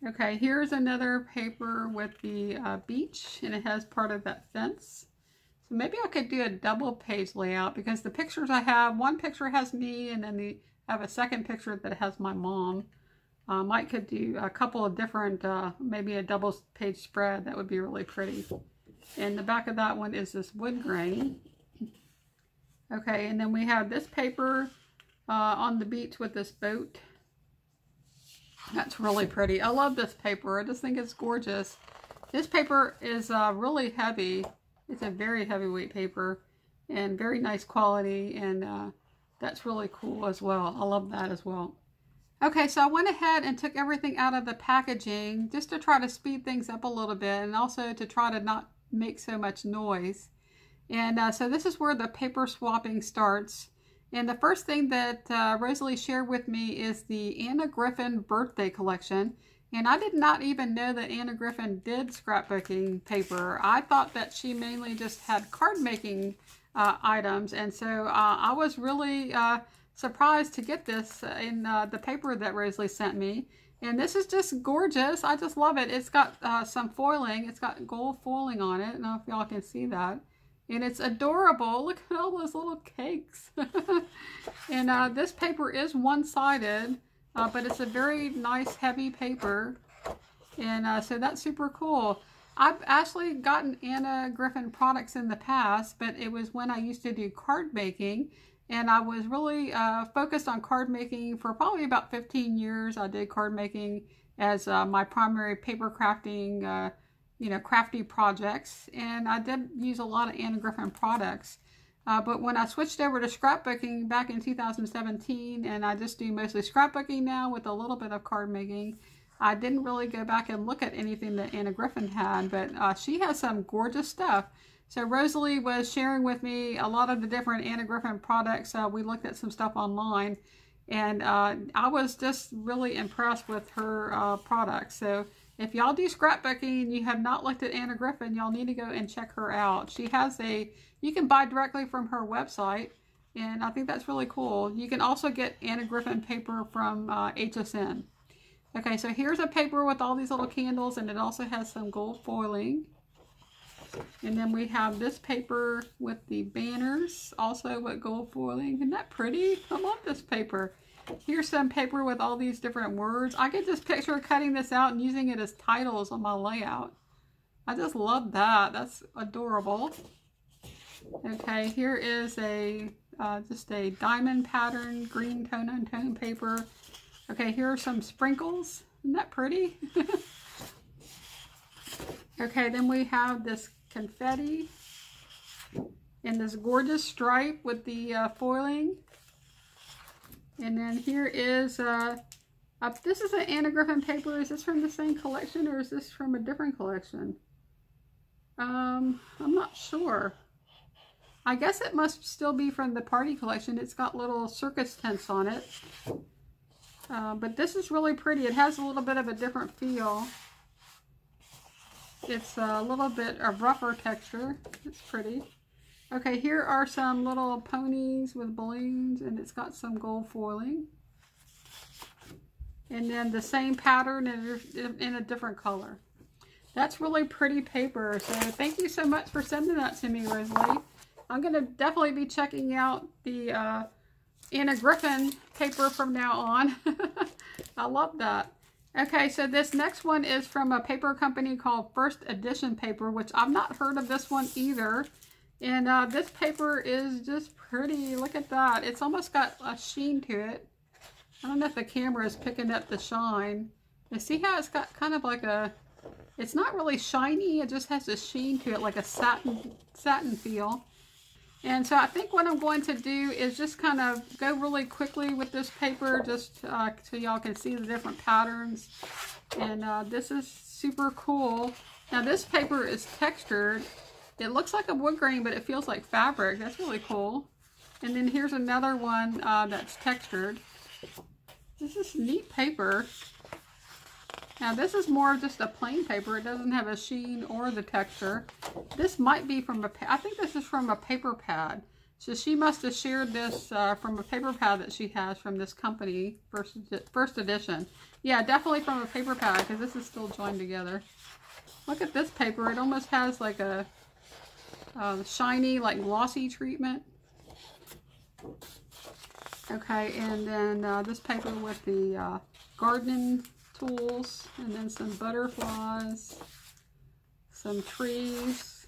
Okay, here's another paper with the beach, and it has part of that fence. So maybe I could do a double page layout, because the pictures I have, one picture has me, and then I have a second picture that has my mom. Might could do a couple of different, maybe a double page spread. That would be really pretty. And the back of that one is this wood grain. Okay, and then we have this paper on the beach with this boat. That's really pretty. I love this paper. I just think it's gorgeous. This paper is really heavy. It's a very heavyweight paper and very nice quality, and that's really cool as well. I love that as well. Okay, so I went ahead and took everything out of the packaging just to try to speed things up a little bit, and also to try to not make so much noise. And so this is where the paper swapping starts. And the first thing that Rosalie shared with me is the Anna Griffin birthday collection. And I did not even know that Anna Griffin did scrapbooking paper. I thought that she mainly just had card making items. And so I was really surprised to get this in the paper that Rosalie sent me. And this is just gorgeous. I just love it. It's got some foiling. It's got gold foiling on it. I don't know if y'all can see that. And it's adorable. Look at all those little cakes. And this paper is one-sided, but it's a very nice heavy paper. And so that's super cool. I've actually gotten Anna Griffin products in the past, but it was when I used to do card making. And I was really focused on card making for probably about 15 years. I did card making as my primary paper crafting crafty projects, and I did use a lot of Anna Griffin products. But when I switched over to scrapbooking back in 2017, and I just do mostly scrapbooking now with a little bit of card making, I didn't really go back and look at anything that Anna Griffin had, but she has some gorgeous stuff. So Rosalie was sharing with me a lot of the different Anna Griffin products. We looked at some stuff online, and I was just really impressed with her products. So if y'all do scrapbooking and you have not looked at Anna Griffin, y'all need to go and check her out. She has you can buy directly from her website, and I think that's really cool. You can also get Anna Griffin paper from HSN. Okay, so here's a paper with all these little candles, and it also has some gold foiling. And then we have this paper with the banners, also with gold foiling. Isn't that pretty? I love this paper. Here's some paper with all these different words. I could just picture cutting this out and using it as titles on my layout. I just love that. That's adorable. Okay, here is just a diamond pattern, green tone-on-tone paper. Okay, here are some sprinkles. Isn't that pretty? Okay, then we have this confetti and this gorgeous stripe with the foiling. And then here is, this is an Anna Griffin paper. Is this from the same collection, or is this from a different collection? I'm not sure. I guess it must still be from the party collection. It's got little circus tents on it. But this is really pretty. It has a little bit of a different feel. It's a little bit of rougher texture. It's pretty. Okay, here are some little ponies with balloons, and it's got some gold foiling. And then the same pattern in a different color. That's really pretty paper. So thank you so much for sending that to me, Rosalie. I'm going to definitely be checking out the Anna Griffin paper from now on. I love that. Okay, so this next one is from a paper company called First Edition Paper, which I've not heard of this one either. And this paper is just pretty. Look at that. It's almost got a sheen to it. I don't know if the camera is picking up the shine. You see how it's got kind of like a It's not really shiny, it just has a sheen to it, like a satin feel. And so I think what I'm going to do is just kind of go really quickly with this paper, just so y'all can see the different patterns. And this is super cool. Now this paper is textured. It looks like a wood grain, but it feels like fabric. That's really cool. And then here's another one that's textured. This is neat paper. Now this is more of just a plain paper. It doesn't have a sheen or the texture. This might be from I think this is from a paper pad. So she must have shared this from a paper pad that she has from this company, first edition. Yeah, definitely from a paper pad, because this is still joined together. Look at this paper. It almost has like a shiny, like glossy treatment. Okay, and then this paper with the gardening tools, and then some butterflies, some trees,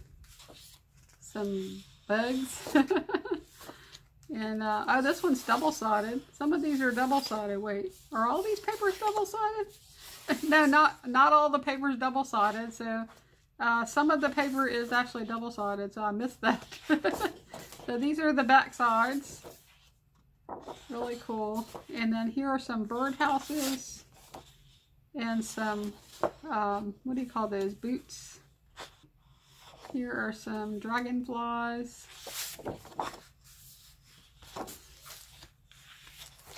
some bugs, and oh, this one's double-sided. Some of these are double-sided. Wait, are all these papers double-sided? No, not all the paper is double-sided. So some of the paper is actually double-sided, so I missed that. So these are the back sides. Really cool. And then here are some birdhouses and some what do you call those, boots. Here are some dragonflies.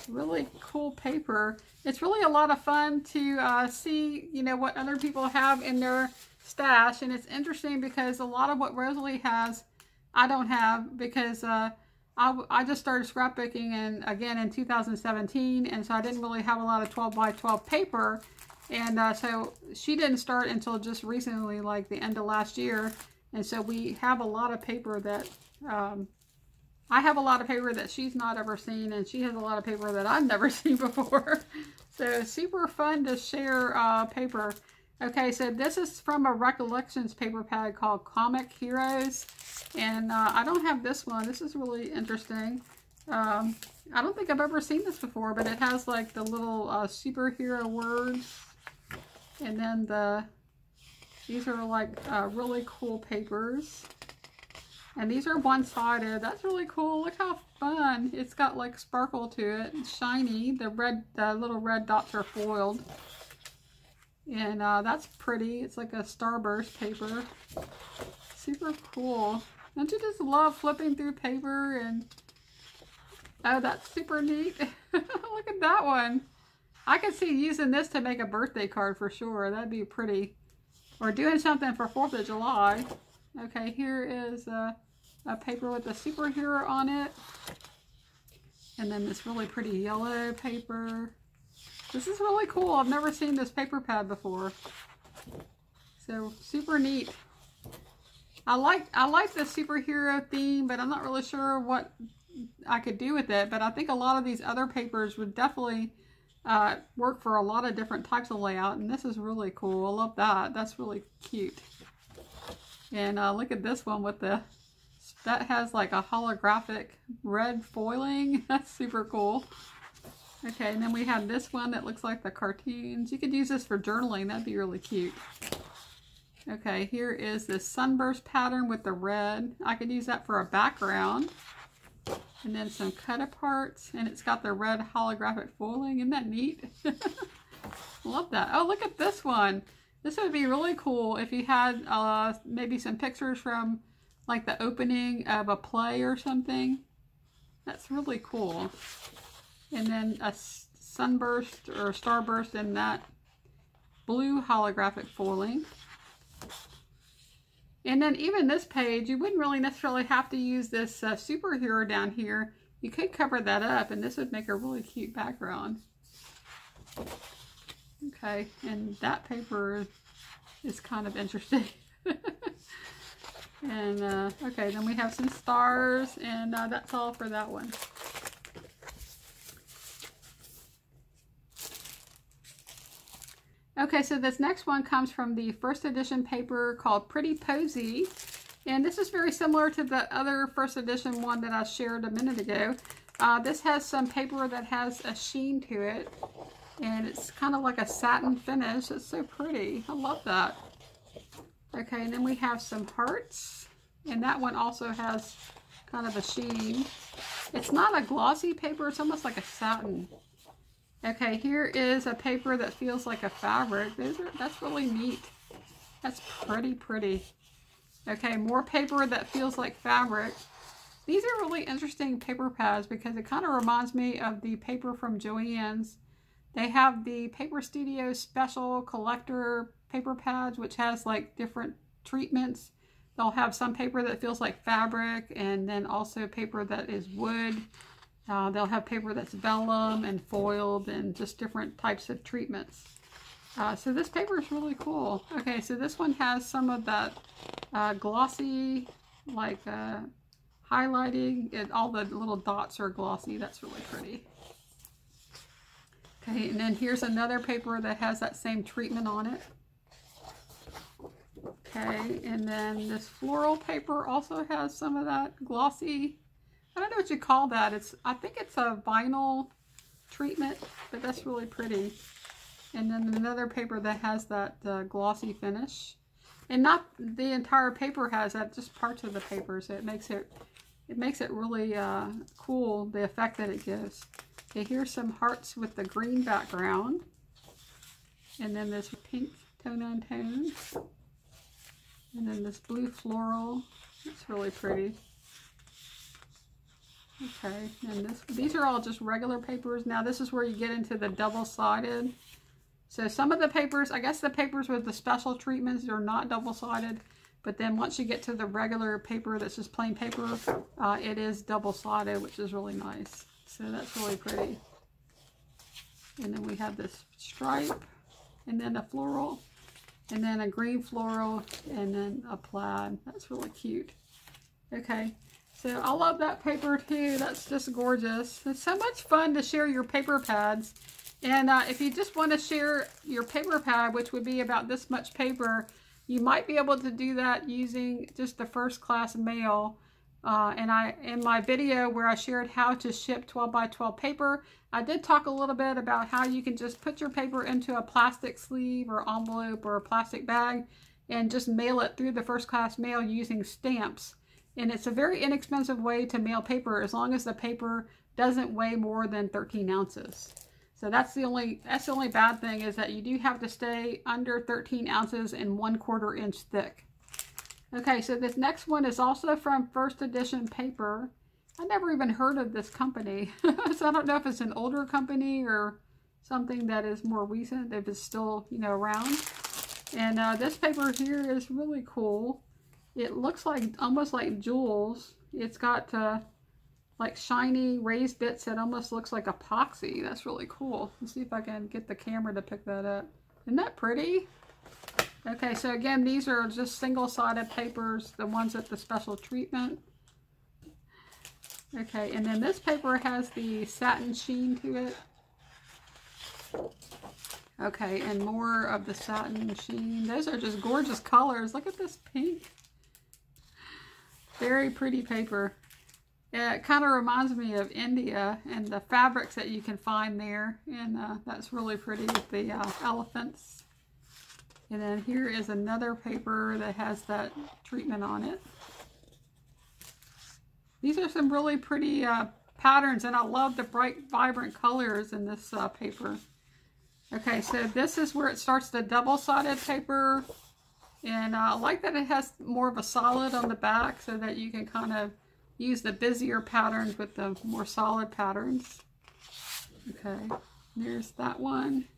Really cool paper. It's really a lot of fun to see, you know, what other people have in their stash. And it's interesting because a lot of what Rosalie has, I don't have, because I just started scrapbooking again in 2017, and so I didn't really have a lot of 12 by 12 paper. And so she didn't start until just recently, like the end of last year. And so we have a lot of paper that, I have a lot of paper that she's not ever seen, and she has a lot of paper that I've never seen before. So super fun to share paper. Okay, so this is from a Recollections paper pad called Comic Heroes. And I don't have this one. This is really interesting. I don't think I've ever seen this before, but it has like the little superhero words. And then these are like really cool papers. And these are one-sided. That's really cool. Look how fun. It's got like sparkle to it. It's shiny. The little red dots are foiled. And that's pretty. It's like a starburst paper. Super cool. Don't you just love flipping through paper? And oh, that's super neat. Look at that one. I could see using this to make a birthday card for sure. That'd be pretty. Or doing something for 4th of July. Okay, here is a paper with a superhero on it. And then this really pretty yellow paper. This is really cool. I've never seen this paper pad before. So super neat. I like the superhero theme, but I'm not really sure what I could do with it. But I think a lot of these other papers would definitely work for a lot of different types of layout. And this is really cool. I love that. That's really cute. And look at this one with that has like a holographic red foiling. That's super cool. Okay, and then we have this one that looks like the cartoons. You could use this for journaling. That'd be really cute. Okay, here is this sunburst pattern with the red. I could use that for a background. And then some cut aparts, and it's got the red holographic foiling. Isn't that neat? Love that. Oh, look at this one. This would be really cool if you had maybe some pictures from like the opening of a play or something. That's really cool. And then a sunburst or starburst in that blue holographic foiling. And then even this page, you wouldn't really necessarily have to use this superhero down here. You could cover that up, and this would make a really cute background. Okay, and that paper is kind of interesting. And okay, then we have some stars, and that's all for that one. Okay, so this next one comes from the first edition paper called 𝗵𝗽𝗄𝗄, and this is very similar to the other first edition one that I shared a minute ago. This has some paper that has a sheen to it, and it's kind of like a satin finish. It's so pretty. I love that. Okay, and then we have some hearts, and that one also has kind of a sheen. It's not a glossy paper, it's almost like a satin. Okay, here is a paper that feels like a fabric. That's really neat. That's pretty. Okay, more paper that feels like fabric. These are really interesting paper pads because it kind of reminds me of the paper from Joann's. They have the Paper Studios special collector paper pads, which has like different treatments. They'll have some paper that feels like fabric, and then also paper that is wood. They'll have paper that's vellum and foiled and just different types of treatments. So this paper is really cool. Okay, so this one has some of that glossy, like highlighting, and all the little dots are glossy. That's really pretty. Okay, and then here's another paper that has that same treatment on it. Okay, and then this floral paper also has some of that glossy, I don't know what you call that. I think it's a vinyl treatment, but that's really pretty. And then another paper that has that glossy finish. And not the entire paper has that, just parts of the paper, so it makes it really cool, the effect that it gives. Okay, here's some hearts with the green background. And then this pink tone-on-tone. And then this blue floral. It's really pretty. Okay, and these are all just regular papers. Now this is where you get into the double-sided. So some of the papers, I guess the papers with the special treatments are not double-sided. But then once you get to the regular paper that's just plain paper, it is double-sided, which is really nice. So that's really pretty. And then we have this stripe, and then a floral, and then a green floral, and then a plaid. That's really cute. Okay, so I love that paper too. That's just gorgeous. It's so much fun to share your paper pads. And if you just want to share your paper pad, which would be about this much paper, you might be able to do that using just the first class mail. And in my video where I shared how to ship 12 by 12 paper, I did talk a little bit about how you can just put your paper into a plastic sleeve or envelope or a plastic bag and just mail it through the first class mail using stamps. And it's a very inexpensive way to mail paper as long as the paper doesn't weigh more than 13 ounces. So that's the only bad thing, is that you do have to stay under 13 ounces and 1/4 inch thick. Okay, so this next one is also from First Edition Paper. I never even heard of this company. So I don't know if it's an older company or something that is more recent, if it's still, you know, around. And this paper here is really cool. It looks like almost like jewels. It's got like shiny raised bits that almost looks like epoxy. That's really cool. Let's see if I can get the camera to pick that up. Isn't that pretty? Okay, so again, these are just single-sided papers, the ones with the special treatment. Okay, and then this paper has the satin sheen to it. Okay, and more of the satin sheen. Those are just gorgeous colors. Look at this pink. Very pretty paper. Yeah, it kind of reminds me of India and the fabrics that you can find there. And that's really pretty with the elephants. And then here is another paper that has that treatment on it. These are some really pretty patterns, and I love the bright, vibrant colors in this paper. Okay, so this is where it starts the double-sided paper. And I like that it has more of a solid on the back so that you can kind of use the busier patterns with the more solid patterns. Okay, there's that one.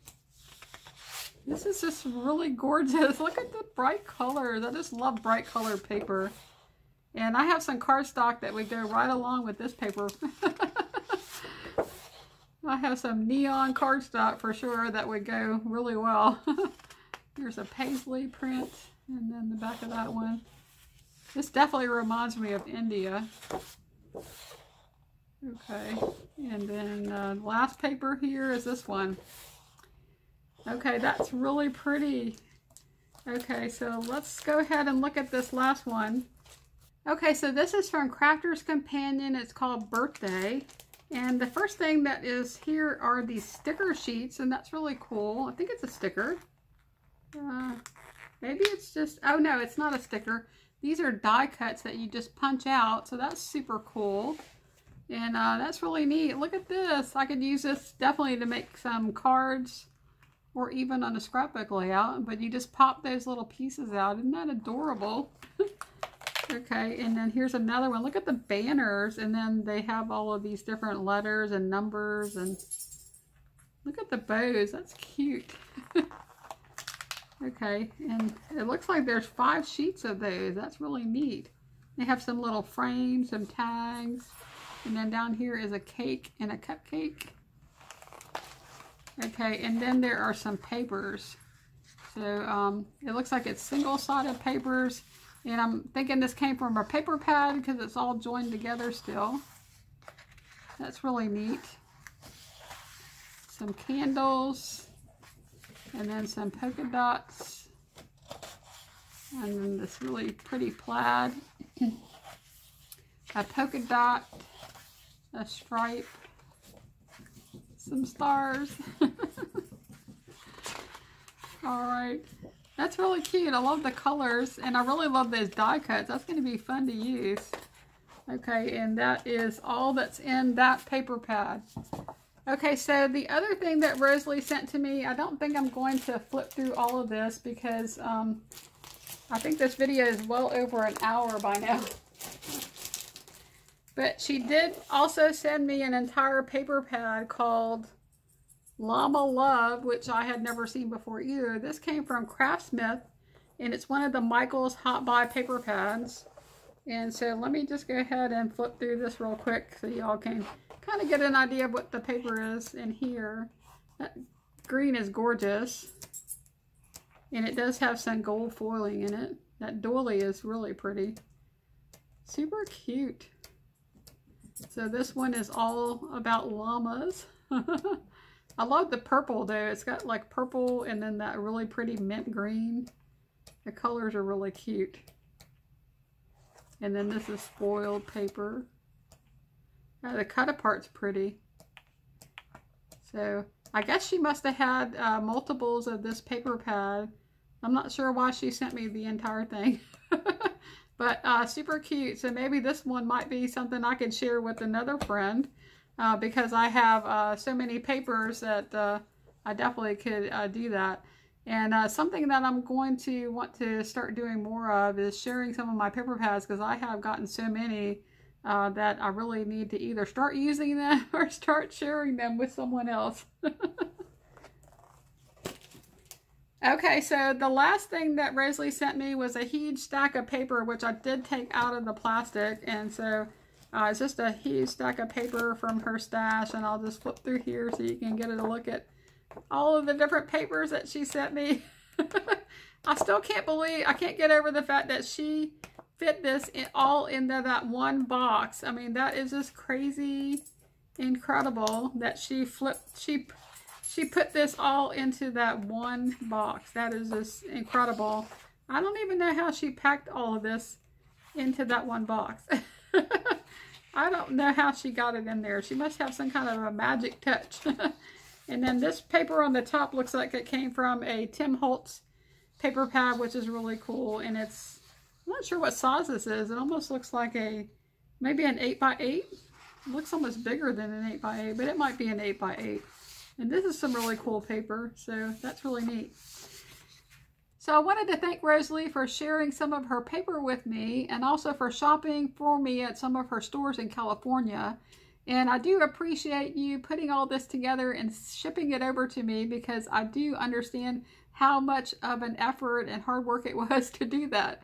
This is just really gorgeous. Look at the bright colors. I just love bright colored paper. And I have some cardstock that would go right along with this paper. I have some neon cardstock for sure that would go really well. Here's a paisley print, and then the back of that one. This definitely reminds me of India. Okay, and then the last paper here is this one. Okay, that's really pretty. Okay, so let's go ahead and look at this last one. Okay, so this is from Crafter's Companion. It's called Birthday. And the first thing that is here are these sticker sheets, and that's really cool. I think it's a sticker. Maybe it's just, oh no, it's not a sticker. These are die cuts that you just punch out, so that's super cool. And that's really neat. Look at this. I could use this definitely to make some cards or even on a scrapbook layout, but you just pop those little pieces out. Isn't that adorable? Okay, and then here's another one. Look at the banners, and then they have all of these different letters and numbers, and look at the bows. That's cute. Okay, and it looks like there's 5 sheets of those. That's really neat. They have some little frames, some tags, and then down here is a cake and a cupcake. Okay, and then there are some papers. So it looks like it's single-sided papers, and I'm thinking this came from a paper pad because it's all joined together still. That's really neat. Some candles. And then some polka dots, and then this really pretty plaid, a polka dot, a stripe, some stars. All right, that's really cute. I love the colors, and I really love those die cuts. That's going to be fun to use. Okay, and that is all that's in that paper pad. Okay, so the other thing that Rosalie sent to me, I don't think I'm going to flip through all of this because I think this video is well over an hour by now. But she did also send me an entire paper pad called Llama Love, which I had never seen before either. This came from Craftsmith, and it's one of the Michaels Hot Buy paper pads. And so let me just go ahead and flip through this real quick so y'all can kind of get an idea of what the paper is in here. That green is gorgeous, and it does have some gold foiling in it. That doily is really pretty. Super cute. So this one is all about llamas. I love the purple though. It's got like purple and then that really pretty mint green. The colors are really cute. And then this is foiled paper. The cut apart's pretty. So I guess she must have had multiples of this paper pad. I'm not sure why she sent me the entire thing. But super cute. So maybe this one might be something I could share with another friend. Because I have so many papers that I definitely could do that. And something that I'm going to want to start doing more of is sharing some of my paper pads, because I have gotten so many that I really need to either start using them or start sharing them with someone else. Okay, so the last thing that Rosalie sent me was a huge stack of paper, which I did take out of the plastic. And so it's just a huge stack of paper from her stash, and I'll just flip through here so you can get a look at all of the different papers that she sent me. I still can't believe, I can't get over the fact that she fit this all into that one box. I mean, that is just crazy incredible that she put this all into that one box. That is just incredible. I don't even know how she packed all of this into that one box. I don't know how she got it in there. She must have some kind of a magic touch. And then this paper on the top looks like it came from a Tim Holtz paper pad, which is really cool. And it's, I'm not sure what size this is. It almost looks like maybe an 8x8. It looks almost bigger than an 8x8, but it might be an 8x8. And this is some really cool paper, so that's really neat. So I wanted to thank Rosalie for sharing some of her paper with me, and also for shopping for me at some of her stores in California. And I do appreciate you putting all this together and shipping it over to me, because I do understand how much of an effort and hard work it was to do that.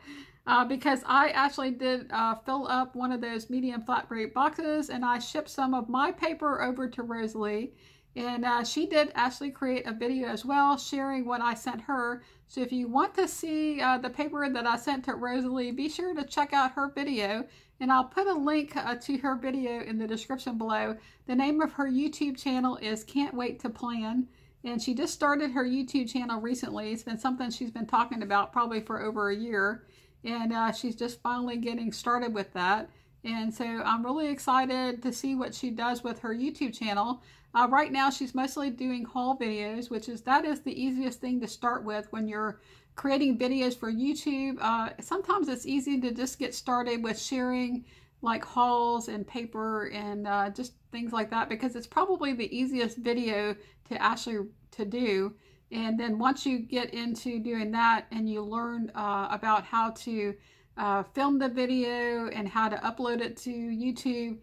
Because I actually did fill up one of those medium flat rate boxes, and I shipped some of my paper over to Rosalie. And she did actually create a video as well, sharing what I sent her. So if you want to see the paper that I sent to Rosalie, be sure to check out her video. And I'll put a link to her video in the description below. The name of her YouTube channel is Can't Wait to Plan. And she just started her YouTube channel recently. It's been something she's been talking about probably for over a year. And she's just finally getting started with that. And so I'm really excited to see what she does with her YouTube channel. Right now she's mostly doing haul videos, that is the easiest thing to start with when you're creating videos for YouTube. Sometimes it's easy to just get started with sharing like hauls and paper and just things like that, because it's probably the easiest video to actually do. And then once you get into doing that and you learn about how to film the video and how to upload it to YouTube,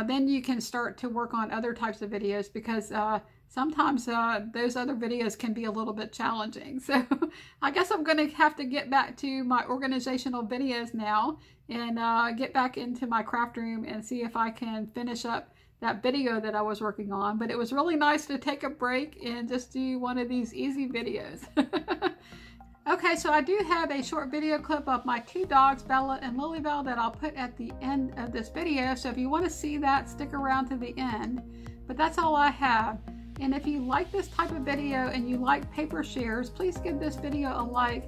then you can start to work on other types of videos, because sometimes those other videos can be a little bit challenging. So I guess I'm going to have to get back to my organizational videos now and get back into my craft room and see if I can finish up that video that I was working on. But it was really nice to take a break and just do one of these easy videos. Okay, so I do have a short video clip of my two dogs, Bella and 𝗬𝗟𝗏, that I'll put at the end of this video. So if you want to see that, stick around to the end. But that's all I have. And if you like this type of video and you like paper shares, please give this video a like.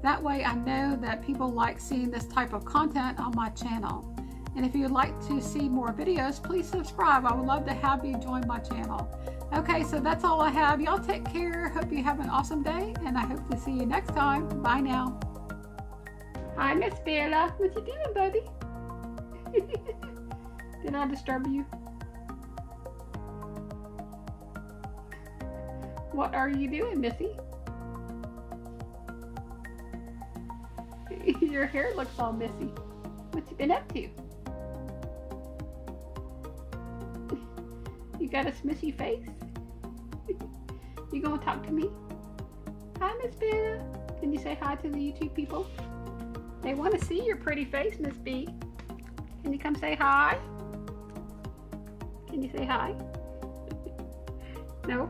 That way I know that people like seeing this type of content on my channel. And if you'd like to see more videos, please subscribe. I would love to have you join my channel. Okay, so that's all I have. Y'all take care. Hope you have an awesome day, and I hope to see you next time. Bye now. Hi, Miss Bella. What you doing, buddy? Did I disturb you? What are you doing, Missy? Your hair looks all messy. What you been up to? You got a 𝗪𝗎 face? You gonna talk to me? Hi, Miss Bella. Can you say hi to the YouTube people? They want to see your pretty face, Miss B. Can you come say hi? Can you say hi? No?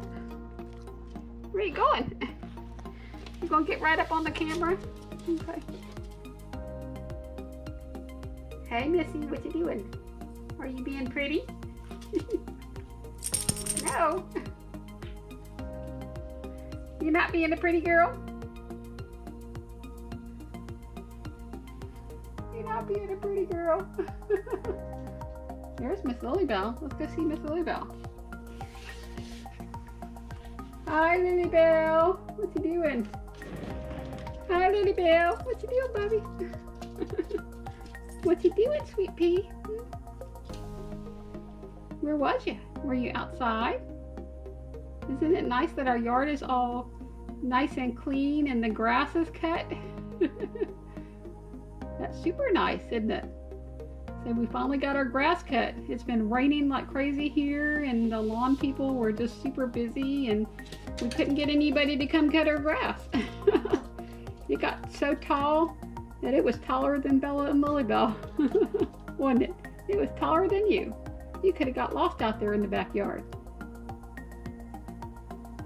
Where are you going? You gonna get right up on the camera? Okay. Hey, Missy, what you doing? Are you being pretty? No. You're not being a pretty girl? You're not being a pretty girl. There's Miss 𝗬𝗏𝗏. Let's go see Miss 𝗬𝗏𝗏. Hi, 𝗬𝗏𝗏𝗏. What you doing? Hi, 𝗬𝗏𝗏𝗏. What you doing, baby? What you doing, sweet pea? Where was you? Were you outside? Isn't it nice that our yard is all nice and clean and the grass is cut? That's super nice, isn't it? So we finally got our grass cut. It's been raining like crazy here, and the lawn people were just super busy, and we couldn't get anybody to come cut our grass. It got so tall that it was taller than Bella and 𝗬𝗏𝗏, wasn't it? It was taller than you. You could have got lost out there in the backyard.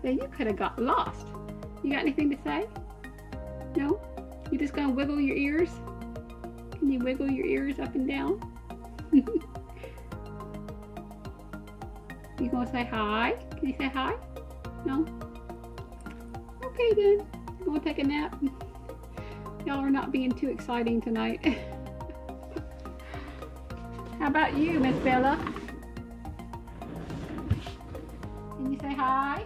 Yeah, you could have got lost. You got anything to say? No? You just gonna wiggle your ears? Can you wiggle your ears up and down? You gonna say hi? Can you say hi? No? Okay then. You gonna take a nap? Y'all are not being too exciting tonight. How about you, Miss Bella? Can you say hi?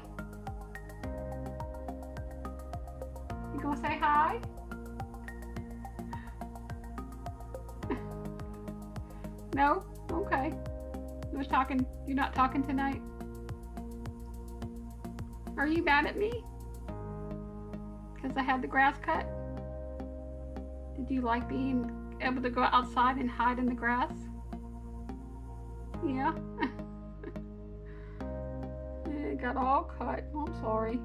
You gonna say hi? No? Okay. You're not talking tonight? Are you mad at me? Because I had the grass cut? Did you like being able to go outside and hide in the grass? Yeah? It got all cut. I'm sorry.